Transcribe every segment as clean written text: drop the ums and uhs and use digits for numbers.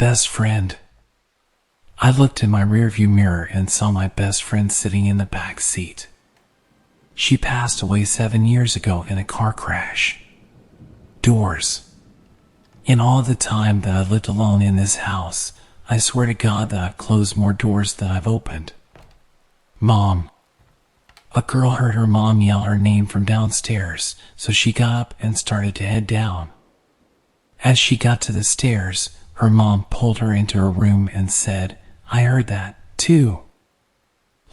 best friend. I looked in my rearview mirror and saw my best friend sitting in the back seat. She passed away 7 years ago in a car crash. Doors. In all the time that I've lived alone in this house, I swear to God that I've closed more doors than I've opened. Mom. A girl heard her mom yell her name from downstairs, so she got up and started to head down. As she got to the stairs, her mom pulled her into her room and said, "I heard that, too."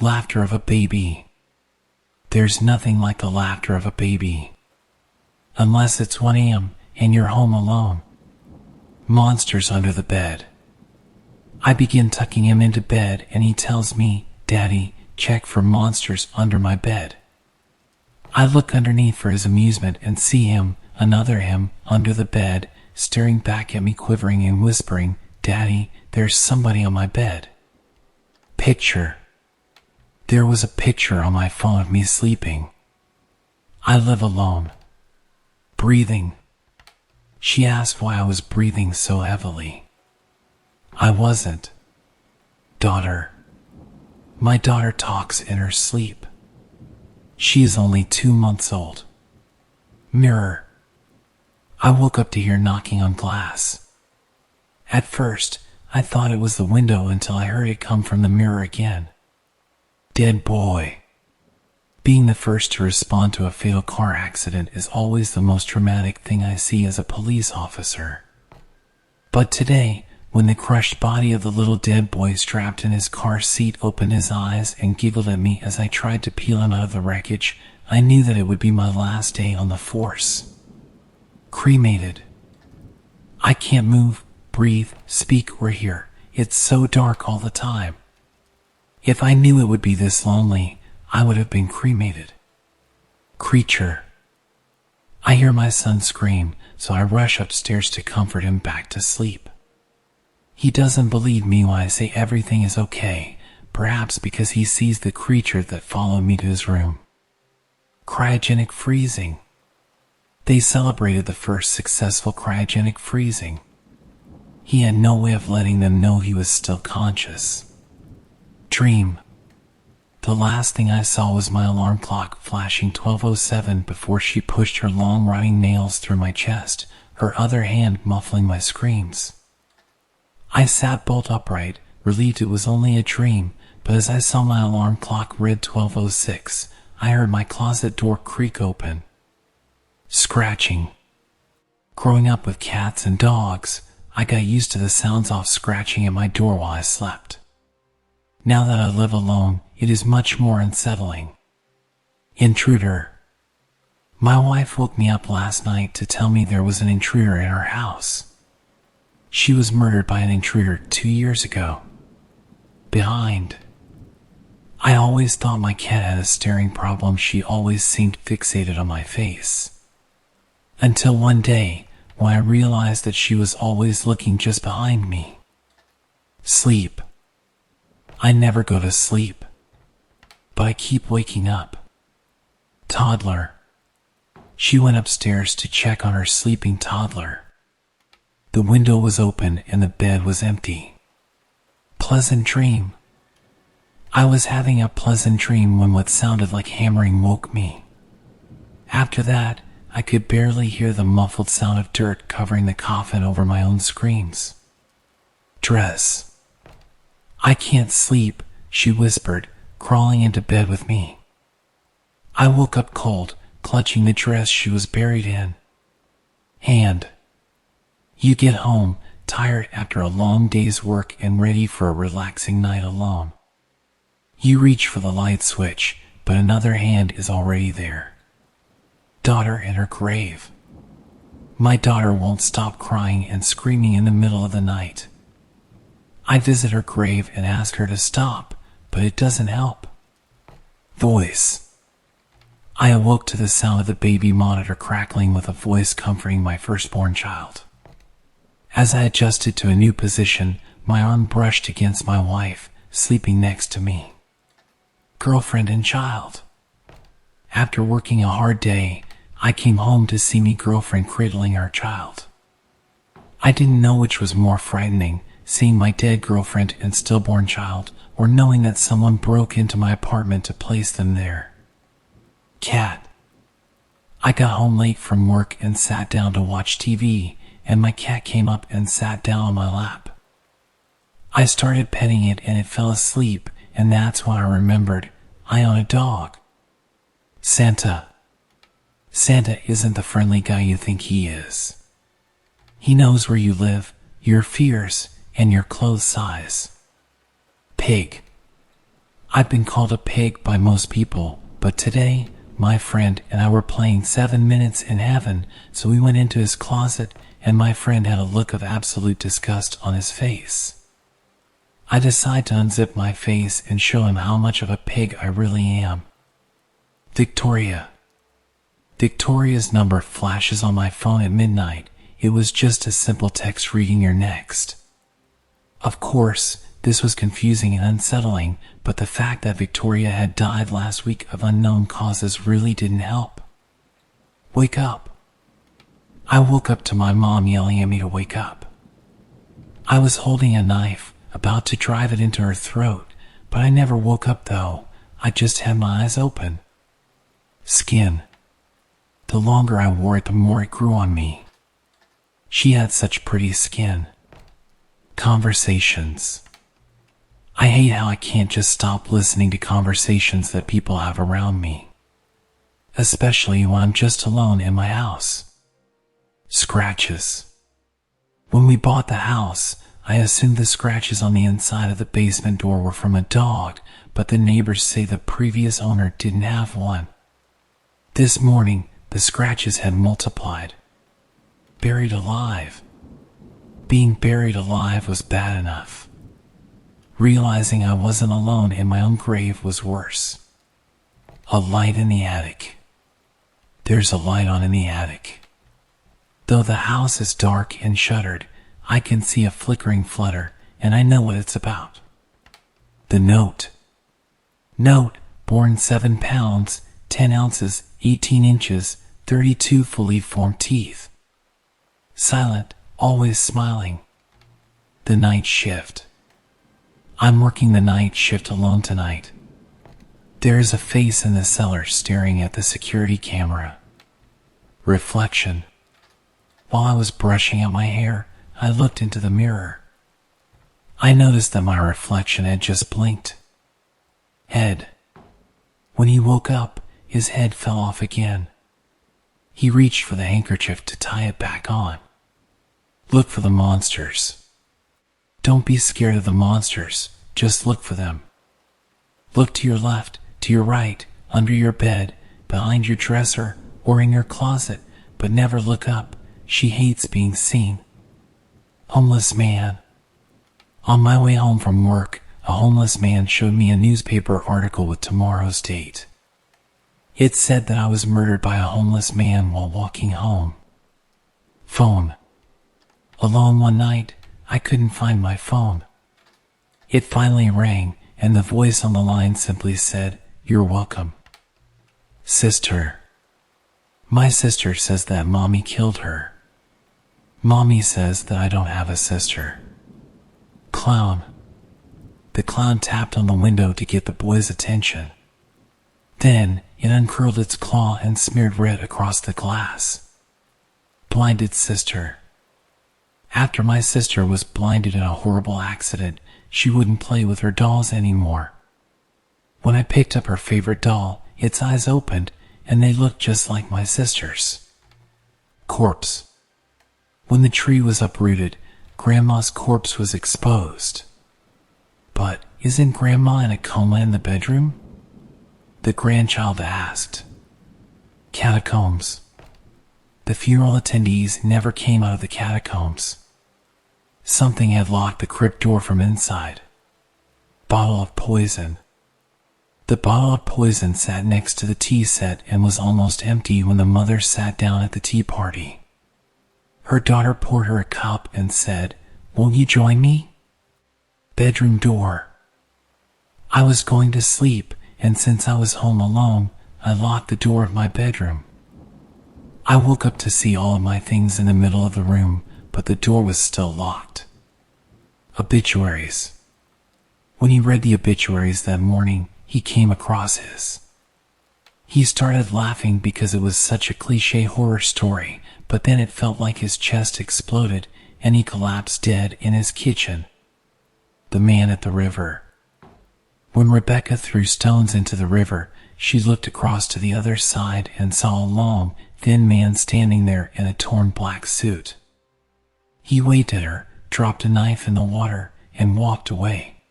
Laughter of a baby. There's nothing like the laughter of a baby. Unless it's 1 a.m. and you're home alone. Monsters under the bed. I begin tucking him into bed and he tells me, "Daddy, check for monsters under my bed." I look underneath for his amusement and see him, another him, under the bed, staring back at me, quivering and whispering, "Daddy, there's somebody on my bed." Picture. There was a picture on my phone of me sleeping. I live alone. Breathing. She asked why I was breathing so heavily. I wasn't. Daughter. My daughter talks in her sleep. She is only 2 months old. Mirror. I woke up to hear knocking on glass. At first, I thought it was the window until I heard it come from the mirror again. Dead boy. Being the first to respond to a fatal car accident is always the most traumatic thing I see as a police officer. But today, when the crushed body of the little dead boy strapped in his car seat opened his eyes and giggled at me as I tried to peel him out of the wreckage, I knew that it would be my last day on the force. Cremated. I can't move, breathe, speak, or hear. It's so dark all the time. If I knew it would be this lonely, I would have been cremated. Creature. I hear my son scream, so I rush upstairs to comfort him back to sleep. He doesn't believe me when I say everything is okay, perhaps because he sees the creature that followed me to his room. Cryogenic freezing. They celebrated the first successful cryogenic freezing. He had no way of letting them know he was still conscious. Dream. The last thing I saw was my alarm clock flashing 12:07 before she pushed her long rotting nails through my chest, her other hand muffling my screams. I sat bolt upright, relieved it was only a dream, but as I saw my alarm clock read 12:06, I heard my closet door creak open. Scratching. Growing up with cats and dogs, I got used to the sounds of scratching at my door while I slept. Now that I live alone, it is much more unsettling. Intruder. My wife woke me up last night to tell me there was an intruder in our house. She was murdered by an intruder 2 years ago. Behind. I always thought my cat had a staring problem. She always seemed fixated on my face. Until one day, when I realized that she was always looking just behind me. Sleep. I never go to sleep, but I keep waking up. Toddler. She went upstairs to check on her sleeping toddler. The window was open and the bed was empty. Pleasant dream. I was having a pleasant dream when what sounded like hammering woke me. After that, I could barely hear the muffled sound of dirt covering the coffin over my own screams. Dress. I can't sleep, she whispered, crawling into bed with me. I woke up cold, clutching the dress she was buried in. Hand. You get home, tired after a long day's work and ready for a relaxing night alone. You reach for the light switch, but another hand is already there. Daughter in her grave. My daughter won't stop crying and screaming in the middle of the night. I visit her grave and ask her to stop, but it doesn't help. Voice. I awoke to the sound of the baby monitor crackling with a voice comforting my firstborn child. As I adjusted to a new position, my arm brushed against my wife, sleeping next to me. Girlfriend and child. After working a hard day, I came home to see me girlfriend cradling our child. I didn't know which was more frightening, seeing my dead girlfriend and stillborn child, or knowing that someone broke into my apartment to place them there. Cat. I got home late from work and sat down to watch TV, and my cat came up and sat down on my lap. I started petting it and it fell asleep, and that's when I remembered I own a dog. Santa. Santa isn't the friendly guy you think he is. He knows where you live, your fears, and your clothes size. Pig. I've been called a pig by most people, but today, my friend and I were playing 7 Minutes in Heaven, so we went into his closet, and my friend had a look of absolute disgust on his face. I decided to unzip my face and show him how much of a pig I really am. Victoria. Victoria's number flashes on my phone at midnight. It was just a simple text reading your next. Of course, this was confusing and unsettling, but the fact that Victoria had died last week of unknown causes really didn't help. Wake up. I woke up to my mom yelling at me to wake up. I was holding a knife, about to drive it into her throat, but I never woke up though. I just had my eyes open. Skin. The longer I wore it, the more it grew on me. She had such pretty skin. Conversations. I hate how I can't just stop listening to conversations that people have around me, especially when I'm just alone in my house. Scratches. When we bought the house, I assumed the scratches on the inside of the basement door were from a dog, but the neighbors say the previous owner didn't have one. This morning, the scratches had multiplied. Buried alive. Being buried alive was bad enough. Realizing I wasn't alone in my own grave was worse. A light in the attic. There's a light on in the attic. Though the house is dark and shuttered, I can see a flickering flutter, and I know what it's about. The note. Note, born 7 pounds, 10 ounces, 18 inches, 32 fully formed teeth. Silent, always smiling. The night shift. I'm working the night shift alone tonight. There is a face in the cellar staring at the security camera. Reflection. While I was brushing out my hair, I looked into the mirror. I noticed that my reflection had just blinked. Head. When he woke up, his head fell off again. He reached for the handkerchief to tie it back on. Look for the monsters. Don't be scared of the monsters, just look for them. Look to your left, to your right, under your bed, behind your dresser, or in your closet, but never look up. She hates being seen. Homeless man. On my way home from work, a homeless man showed me a newspaper article with tomorrow's date. It said that I was murdered by a homeless man while walking home. Phone. Alone one night, I couldn't find my phone. It finally rang, and the voice on the line simply said, "You're welcome." Sister. My sister says that Mommy killed her. Mommy says that I don't have a sister. Clown. The clown tapped on the window to get the boy's attention. Then, it uncurled its claw and smeared red across the glass. Blinded sister. After my sister was blinded in a horrible accident, she wouldn't play with her dolls anymore. When I picked up her favorite doll, its eyes opened, and they looked just like my sister's. Corpse. When the tree was uprooted, Grandma's corpse was exposed. But isn't Grandma in a coma in the bedroom? The grandchild asked. Catacombs. The funeral attendees never came out of the catacombs. Something had locked the crypt door from inside. Bottle of poison. The bottle of poison sat next to the tea set and was almost empty when the mother sat down at the tea party. Her daughter poured her a cup and said, "Won't you join me?" Bedroom door. I was going to sleep, and since I was home alone, I locked the door of my bedroom. I woke up to see all of my things in the middle of the room, but the door was still locked. Obituaries. When he read the obituaries that morning, he came across his. He started laughing because it was such a cliché horror story, but then it felt like his chest exploded and he collapsed dead in his kitchen. The man at the river. When Rebecca threw stones into the river, she looked across to the other side and saw a long, thin man standing there in a torn black suit. He waved at her, dropped a knife in the water, and walked away.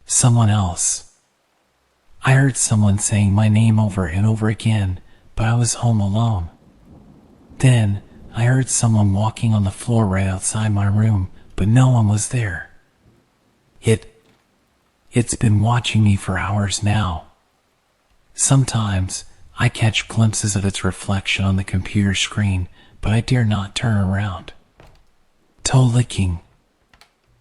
Someone else. I heard someone saying my name over and over again, but I was home alone. Then, I heard someone walking on the floor right outside my room, but no one was there. It's been watching me for hours now. Sometimes, I catch glimpses of its reflection on the computer screen, but I dare not turn around. Toe licking.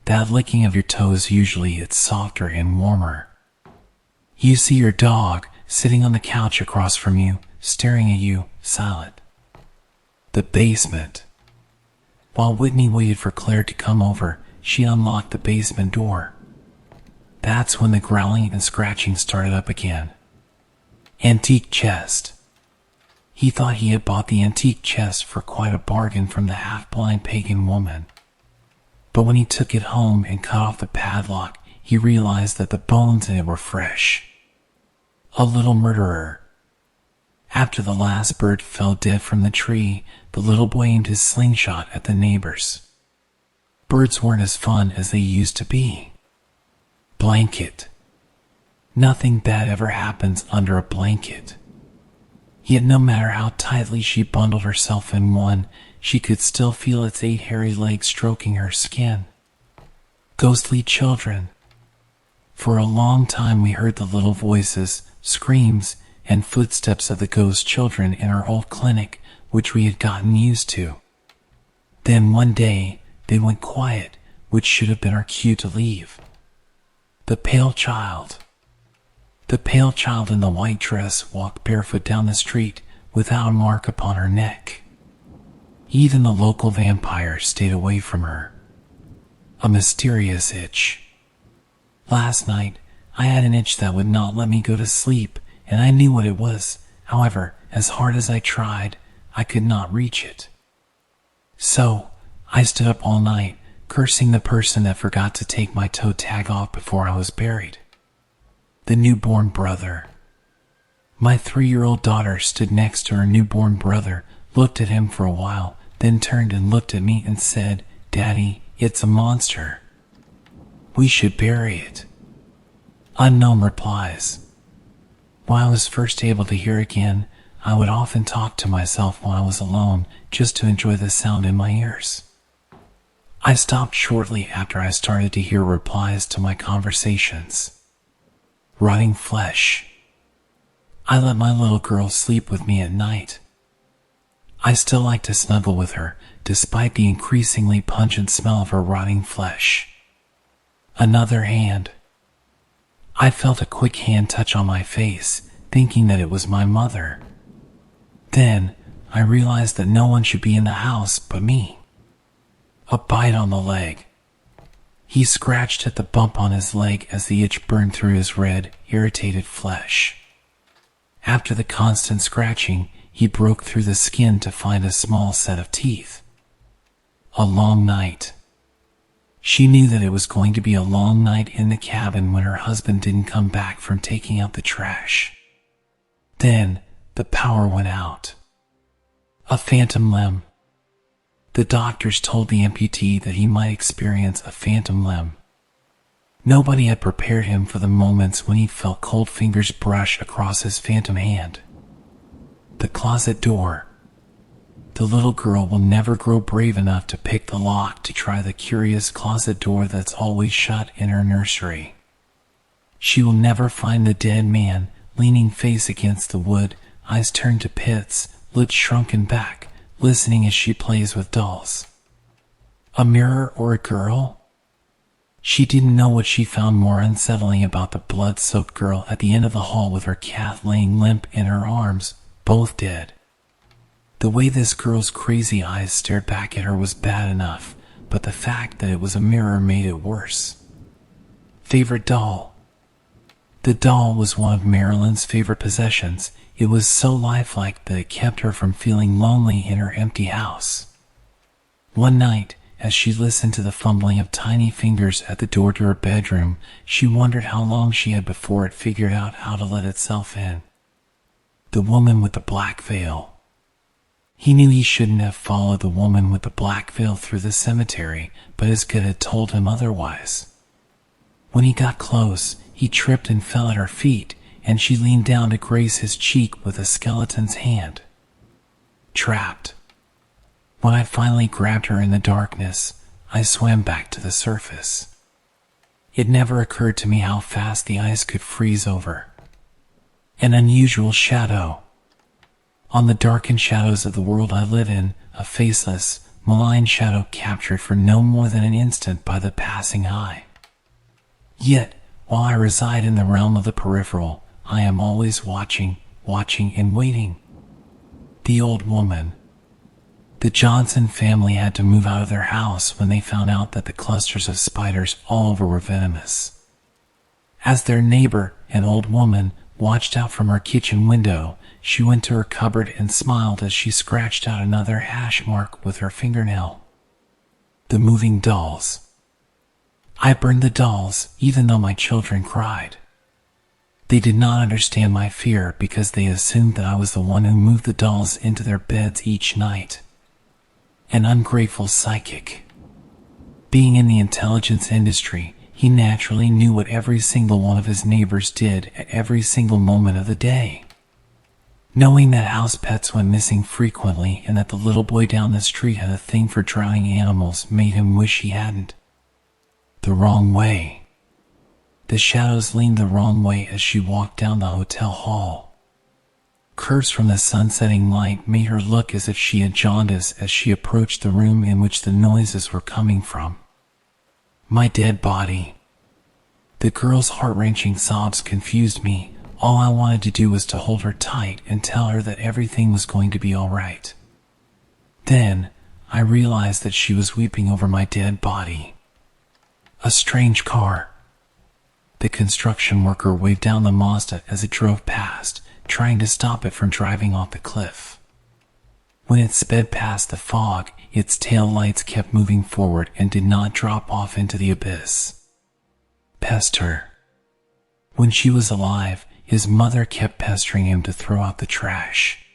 That licking of your toes, usually it's softer and warmer. You see your dog sitting on the couch across from you, staring at you, silent. The basement. While Whitney waited for Claire to come over, she unlocked the basement door. That's when the growling and scratching started up again. Antique chest. He thought he had bought the antique chest for quite a bargain from the half-blind pagan woman. But when he took it home and cut off the padlock, he realized that the bones in it were fresh. A little murderer. After the last bird fell dead from the tree, the little boy aimed his slingshot at the neighbors. Birds weren't as fun as they used to be. Blanket. Nothing bad ever happens under a blanket. Yet no matter how tightly she bundled herself in one, she could still feel its 8 hairy legs stroking her skin. Ghostly children. For a long time we heard the little voices, screams, and footsteps of the ghost children in our old clinic, which we had gotten used to. Then one day, they went quiet, which should have been our cue to leave. The pale child. The pale child in the white dress walked barefoot down the street without a mark upon her neck. Even the local vampire stayed away from her. A mysterious itch. Last night, I had an itch that would not let me go to sleep, and I knew what it was. However, as hard as I tried, I could not reach it. So, I stood up all night, cursing the person that forgot to take my toe tag off before I was buried. The newborn brother. My 3-year-old daughter stood next to her newborn brother, looked at him for a while, then turned and looked at me and said, "Daddy, it's a monster. We should bury it." Unknown replies. When I was first able to hear again, I would often talk to myself when I was alone, just to enjoy the sound in my ears. I stopped shortly after I started to hear replies to my conversations. Rotting flesh. I let my little girl sleep with me at night. I still like to snuggle with her, despite the increasingly pungent smell of her rotting flesh. Another hand. I felt a quick hand touch on my face, thinking that it was my mother. Then, I realized that no one should be in the house but me. A bite on the leg. He scratched at the bump on his leg as the itch burned through his red, irritated flesh. After the constant scratching, he broke through the skin to find a small set of teeth. A long night. She knew that it was going to be a long night in the cabin when her husband didn't come back from taking out the trash. Then, the power went out. A phantom limb. The doctors told the amputee that he might experience a phantom limb. Nobody had prepared him for the moments when he felt cold fingers brush across his phantom hand. The closet door. The little girl will never grow brave enough to pick the lock to try the curious closet door that's always shut in her nursery. She will never find the dead man, leaning face against the wood, eyes turned to pits, lips shrunken back, listening as she plays with dolls. A mirror or a girl? She didn't know what she found more unsettling about the blood-soaked girl at the end of the hall with her cat laying limp in her arms, both dead. The way this girl's crazy eyes stared back at her was bad enough, but the fact that it was a mirror made it worse. Favorite doll. The doll was one of Marilyn's favorite possessions. It was so lifelike that it kept her from feeling lonely in her empty house. One night, as she listened to the fumbling of tiny fingers at the door to her bedroom, she wondered how long she had before it figured out how to let itself in. The woman with the black veil. He knew he shouldn't have followed the woman with the black veil through the cemetery, but his gut had told him otherwise. When he got close, he tripped and fell at her feet, and she leaned down to graze his cheek with a skeleton's hand. Trapped. When I finally grabbed her in the darkness, I swam back to the surface. It never occurred to me how fast the ice could freeze over. An unusual shadow. On the darkened shadows of the world I live in, a faceless, malign shadow captured for no more than an instant by the passing eye. Yet, while I reside in the realm of the peripheral, I am always watching and waiting. The old woman. The Johnson family had to move out of their house when they found out that the clusters of spiders all over were venomous. As their neighbor, an old woman, watched out from her kitchen window, she went to her cupboard and smiled as she scratched out another hash mark with her fingernail. The moving dolls. I burned the dolls, even though my children cried. They did not understand my fear because they assumed that I was the one who moved the dolls into their beds each night. An ungrateful psychic. Being in the intelligence industry, he naturally knew what every single one of his neighbors did at every single moment of the day. Knowing that house pets went missing frequently and that the little boy down the street had a thing for drowning animals made him wish he hadn't. The wrong way. The shadows leaned the wrong way as she walked down the hotel hall. Curves from the sunsetting light made her look as if she had jaundice as she approached the room in which the noises were coming from. My dead body. The girl's heart-wrenching sobs confused me. All I wanted to do was to hold her tight and tell her that everything was going to be all right. Then, I realized that she was weeping over my dead body. A strange car. The construction worker waved down the Mazda as it drove past, trying to stop it from driving off the cliff. When it sped past the fog, its tail lights kept moving forward and did not drop off into the abyss. Pester. When she was alive, his mother kept pestering him to throw out the trash.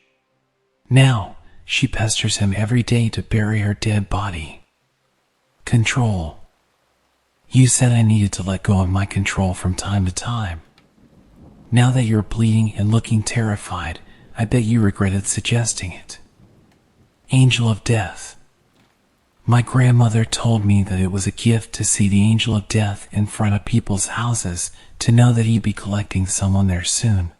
Now, she pesters him every day to bury her dead body. Control. You said I needed to let go of my control from time to time. Now that you're bleeding and looking terrified, I bet you regretted suggesting it. Angel of Death. My grandmother told me that it was a gift to see the Angel of Death in front of people's houses, to know that he'd be collecting someone there soon.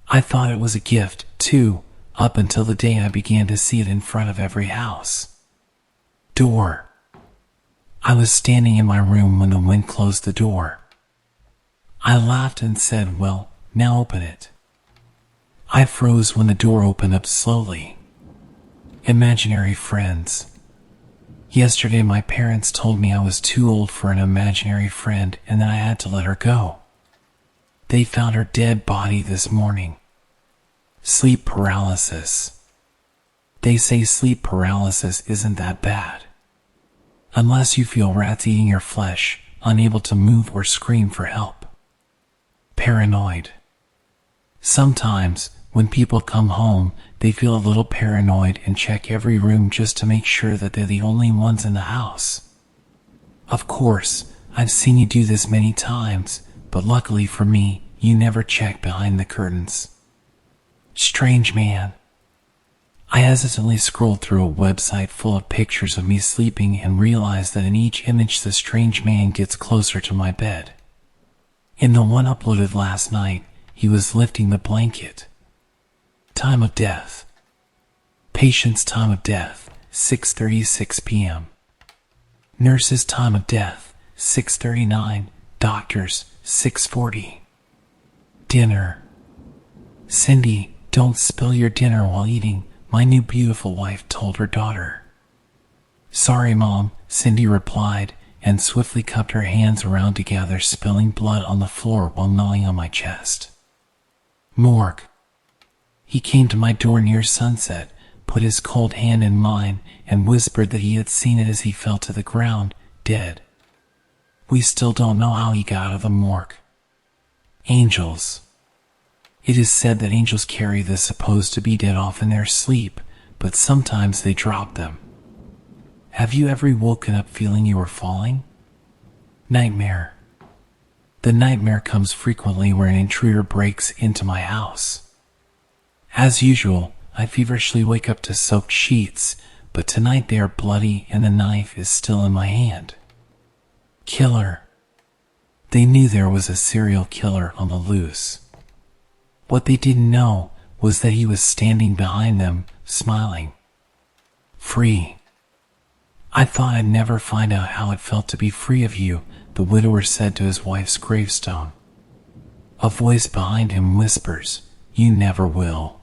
I thought it was a gift, too, up until the day I began to see it in front of every house. Door. I was standing in my room when the wind closed the door. I laughed and said, "Well, now open it." I froze when the door opened up slowly. Imaginary friends. Yesterday my parents told me I was too old for an imaginary friend and that I had to let her go. They found her dead body this morning. Sleep paralysis. They say sleep paralysis isn't that bad. Unless you feel rats eating your flesh, unable to move or scream for help. Paranoid. Sometimes, when people come home, they feel a little paranoid and check every room just to make sure that they're the only ones in the house. Of course, I've seen you do this many times, but luckily for me, you never check behind the curtains. Strange man. I hesitantly scrolled through a website full of pictures of me sleeping and realized that in each image the strange man gets closer to my bed. In the one uploaded last night, he was lifting the blanket. Time of death. Patient's time of death, 6:36 p.m. Nurse's time of death, 6:39. Doctor's, 6:40. Dinner. Cindy, don't spill your dinner while eating, my new beautiful wife told her daughter. Sorry, Mom, Cindy replied, and swiftly cupped her hands around together, spilling blood on the floor while gnawing on my chest. Morgue. He came to my door near sunset, put his cold hand in mine, and whispered that he had seen it as he fell to the ground, dead. We still don't know how he got out of the morgue. Angels. It is said that angels carry the supposed to be dead off in their sleep, but sometimes they drop them. Have you ever woken up feeling you were falling? Nightmare. The nightmare comes frequently where an intruder breaks into my house. As usual, I feverishly wake up to soaked sheets, but tonight they are bloody and the knife is still in my hand. Killer. They knew there was a serial killer on the loose. What they didn't know was that he was standing behind them, smiling. Free. I thought I'd never find out how it felt to be free of you, the widower said to his wife's gravestone. A voice behind him whispers, "You never will."